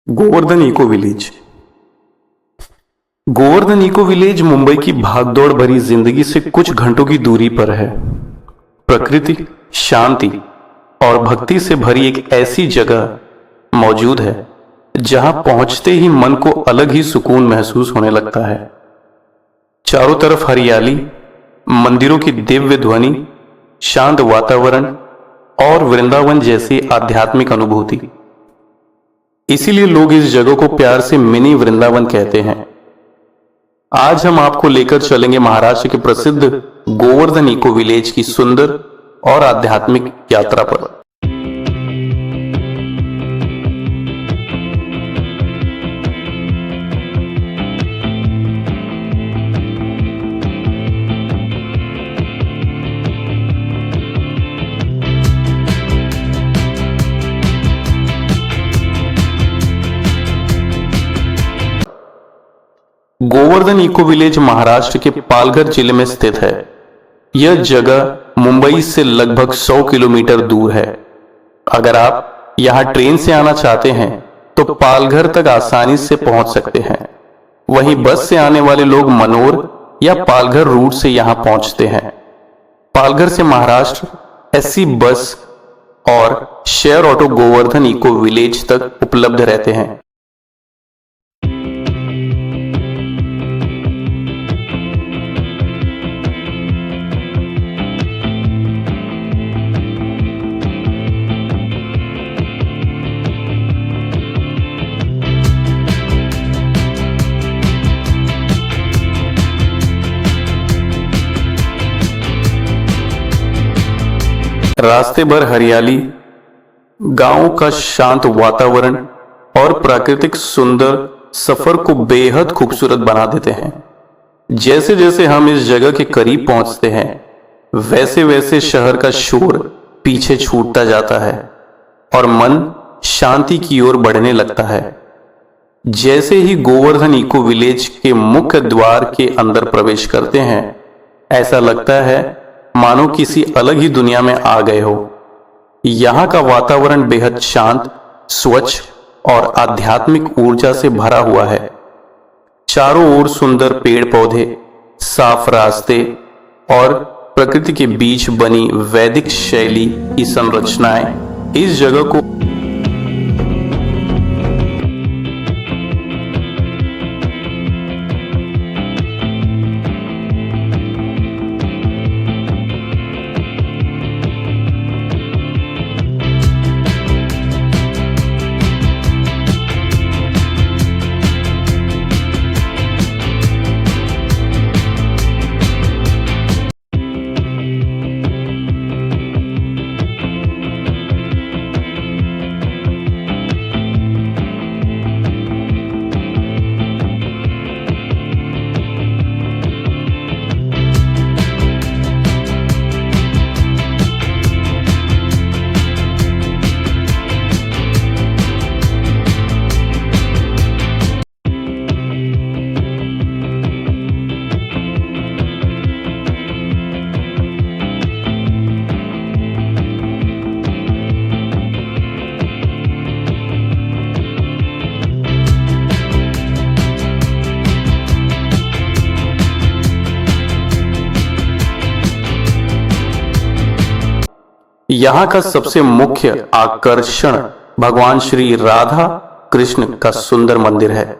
Govardhan eco village. Govardhan eco village Mumbai की भागदौड़ भरी जिंदगी से कुछ घंटों की दूरी पर है। प्रकृति, शांति और भक्ति से भरी एक ऐसी जगह मौजूद है जहां पहुंचते ही मन को अलग ही सुकून महसूस होने लगता है। चारों तरफ हरियाली, मंदिरों की दिव्य ध्वनि, शांत वातावरण और वृंदावन जैसी आध्यात्मिक अनुभूति। इसीलिए लोग इस जगह को प्यार से मिनी वृंदावन कहते हैं। आज हम आपको लेकर चलेंगे महाराष्ट्र के प्रसिद्ध गोवर्धन इको विलेज की सुंदर और आध्यात्मिक यात्रा पर। गोवर्धन इको विलेज महाराष्ट्र के पालघर जिले में स्थित है। यह जगह मुंबई से लगभग 100 किलोमीटर दूर है। अगर आप यहां ट्रेन से आना चाहते हैं तो पालघर तक आसानी से पहुंच सकते हैं। वहीं बस से आने वाले लोग मनोर या पालघर रूट से यहां पहुंचते हैं। पालघर से महाराष्ट्र एससी बस और share auto Govardhan eco village तक उपलब्ध रहते हैं। रास्ते भर हरियाली, गांव का शांत वातावरण और प्राकृतिक सुंदर सफर को बेहद खूबसूरत बना देते हैं। जैसे जैसे हम इस जगह के करीब पहुंचते हैं, वैसे वैसे शहर का शोर पीछे छूटता जाता है और मन शांति की ओर बढ़ने लगता है। जैसे ही गोवर्धन इको विलेज के मुख्य द्वार के अंदर प्रवेश करते हैं, ऐसा लगता है मानो किसी अलग ही दुनिया में आ गए हो। यहाँ का वातावरण बेहद शांत, स्वच्छ और आध्यात्मिक ऊर्जा से भरा हुआ है। चारों ओर सुंदर पेड़ पौधे, साफ रास्ते और प्रकृति के बीच बनी वैदिक शैली की संरचनाएं इस जगह को यहाँ का सबसे मुख्य आकर्षण भगवान श्री राधा कृष्ण का सुंदर मंदिर है।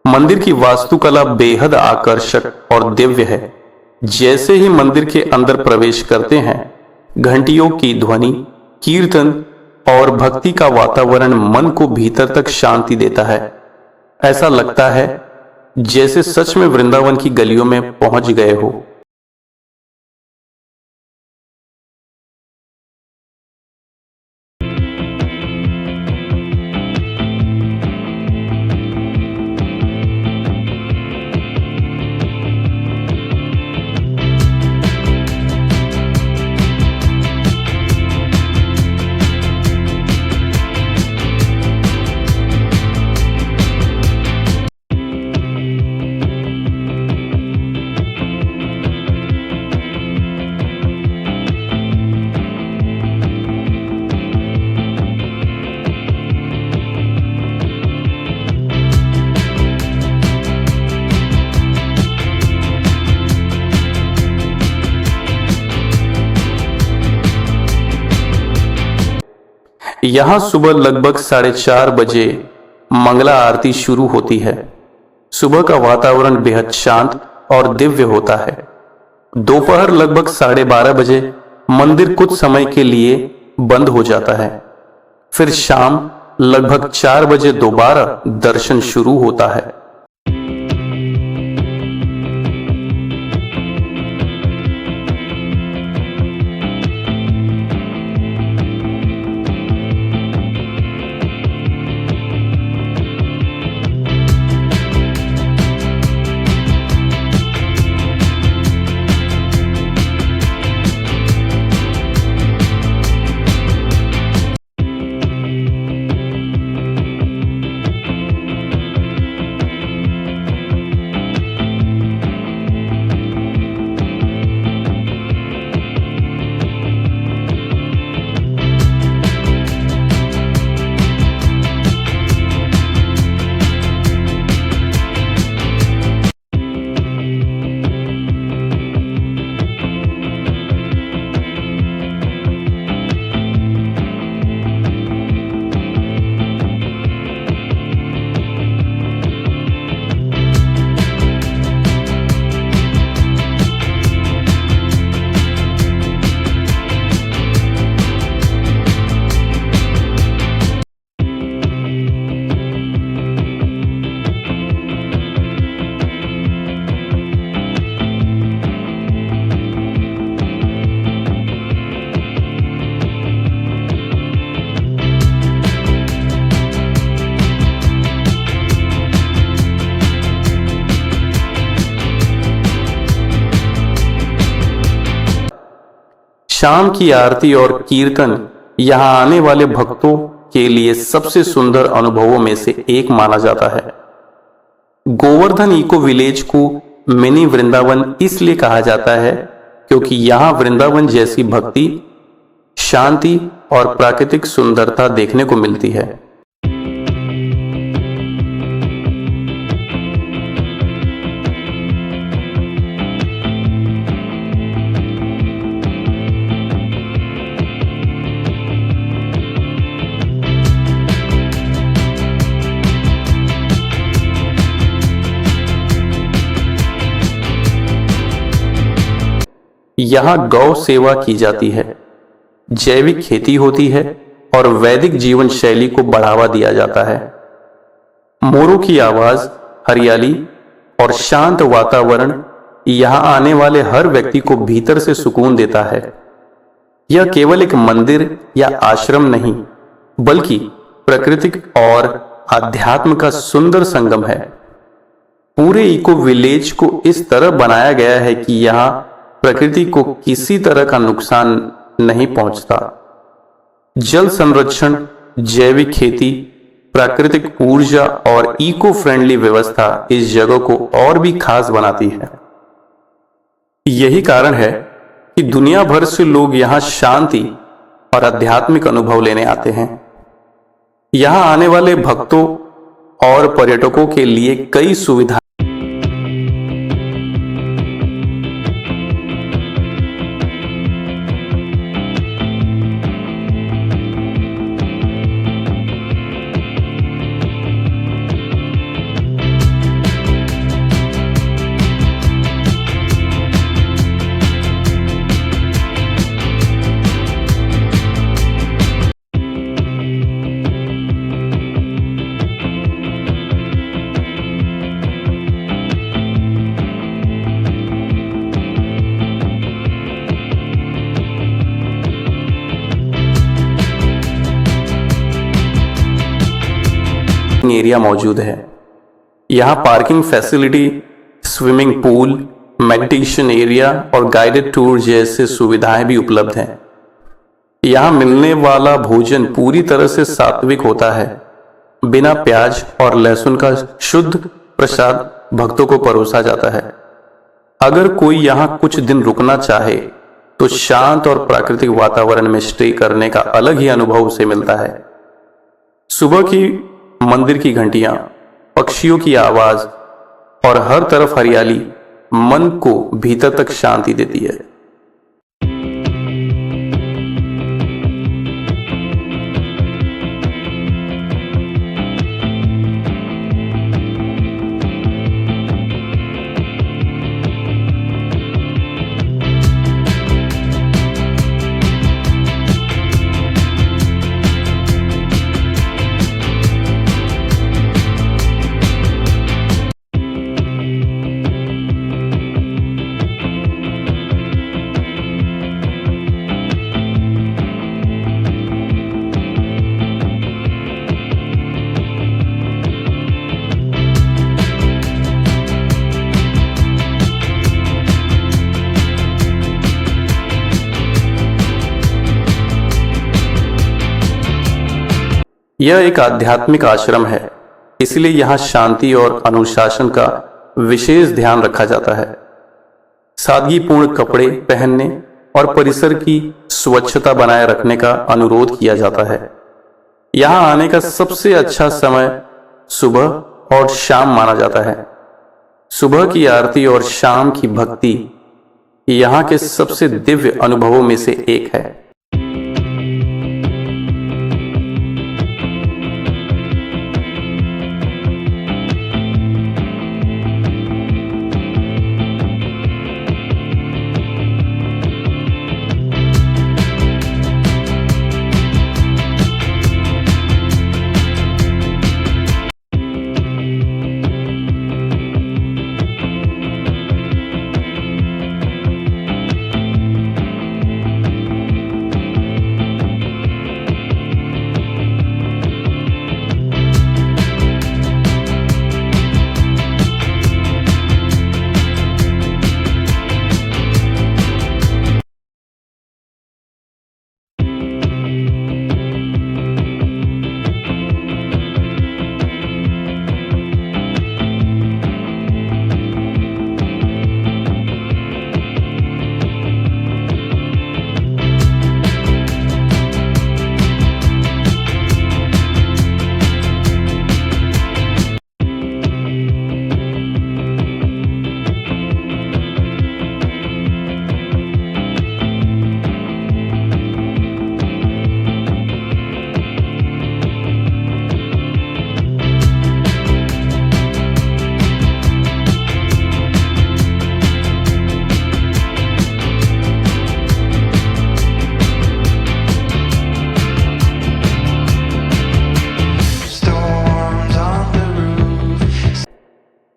मंदिर की वास्तुकला बेहद आकर्षक और दिव्य है। जैसे ही मंदिर के अंदर प्रवेश करते हैं, घंटियों की ध्वनि, कीर्तन और भक्ति का वातावरण मन को भीतर तक शांति देता है। ऐसा लगता है जैसे सच में वृंदावन की गलियों में पहुंच गए हो। यहाँ सुबह लगभग 4:30 बजे मंगला आरती शुरू होती है। सुबह का वातावरण बेहद शांत और दिव्य होता है। दोपहर लगभग 12:30 बजे मंदिर कुछ समय के लिए बंद हो जाता है। फिर शाम लगभग 4 बजे दोबारा दर्शन शुरू होता है। शाम की आरती और कीर्तन यहाँ आने वाले भक्तों के लिए सबसे सुंदर अनुभवों में से एक माना जाता है। गोवर्धन इको विलेज को मिनी वृंदावन इसलिए कहा जाता है क्योंकि यहाँ वृंदावन जैसी भक्ति, शांति और प्राकृतिक सुंदरता देखने को मिलती है। यहाँ गौ सेवा की जाती है, जैविक खेती होती है और वैदिक जीवन शैली को बढ़ावा दिया जाता है। मोरों की आवाज, हरियाली और शांत वातावरण यहाँ आने वाले हर व्यक्ति को भीतर से सुकून देता है। यह केवल एक मंदिर या आश्रम नहीं, बल्कि प्राकृतिक और आध्यात्म का सुंदर संगम है। पूरे इको विलेज को इस तरह बनाया गया है कि यहाँ प्रकृति को किसी तरह का नुकसान नहीं पहुंचता। जल संरक्षण, जैविक खेती, प्राकृतिक ऊर्जा और इको फ्रेंडली व्यवस्था इस जगह को और भी खास बनाती है। यही कारण है कि दुनिया भर से लोग यहाँ शांति और आध्यात्मिक अनुभव लेने आते हैं। यहाँ आने वाले भक्तों और पर्यटकों के लिए कई सुविधाएं एरिया मौजूद है। यहाँ parking facility, swimming pool, meditation area और गाइडेड टूर जैसे सुविधाएं भी उपलब्ध हैं। यहाँ मिलने वाला भोजन पूरी तरह से सात्विक होता है। बिना प्याज और लहसुन का शुद्ध प्रसाद भक्तों को परोसा जाता है। अगर कोई यहाँ कुछ दिन रुकना चाहे तो शांत और प्राकृतिक वातावरण में स्टे करने का अलग ही अनुभव उसे मिलता है। सुबह की मंदिर की घंटियां, पक्षियों की आवाज और हर तरफ हरियाली मन को भीतर तक शांति देती है। यह एक आध्यात्मिक आश्रम है, इसलिए यहाँ शांति और अनुशासन का विशेष ध्यान रखा जाता है। सादगीपूर्ण कपड़े पहनने और परिसर की स्वच्छता बनाए रखने का अनुरोध किया जाता है। यहाँ आने का सबसे अच्छा समय सुबह और शाम माना जाता है। सुबह की आरती और शाम की भक्ति यहाँ के सबसे दिव्य अनुभवों में से एक है।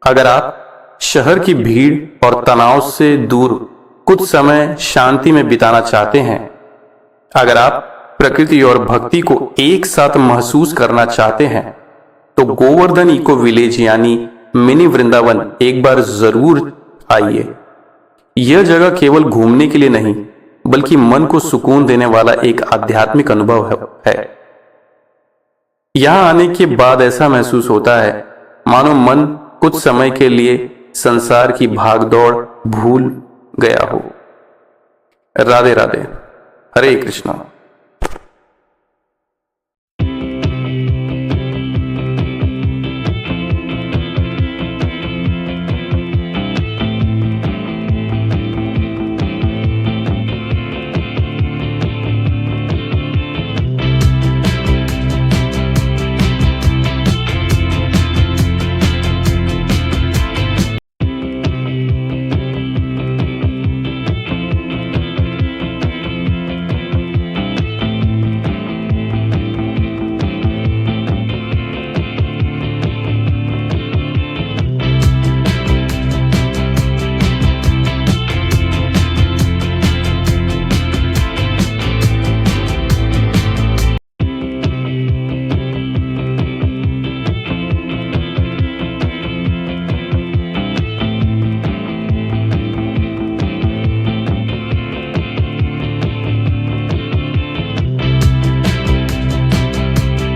अगर आप शहर की भीड़ और तनाव से दूर कुछ समय शांति में बिताना चाहते हैं, अगर आप प्रकृति और भक्ति को एक साथ महसूस करना चाहते हैं, तो गोवर्धन इको विलेज यानी मिनी वृंदावन एक बार जरूर आइए। यह जगह केवल घूमने के लिए नहीं, बल्कि मन को सुकून देने वाला एक आध्यात्मिक अनुभव है। यहां आने के बाद ऐसा महसूस होता है मानो मन कुछ समय के लिए संसार की भागदौड़ भूल गया हो। राधे राधे, हरे कृष्णा।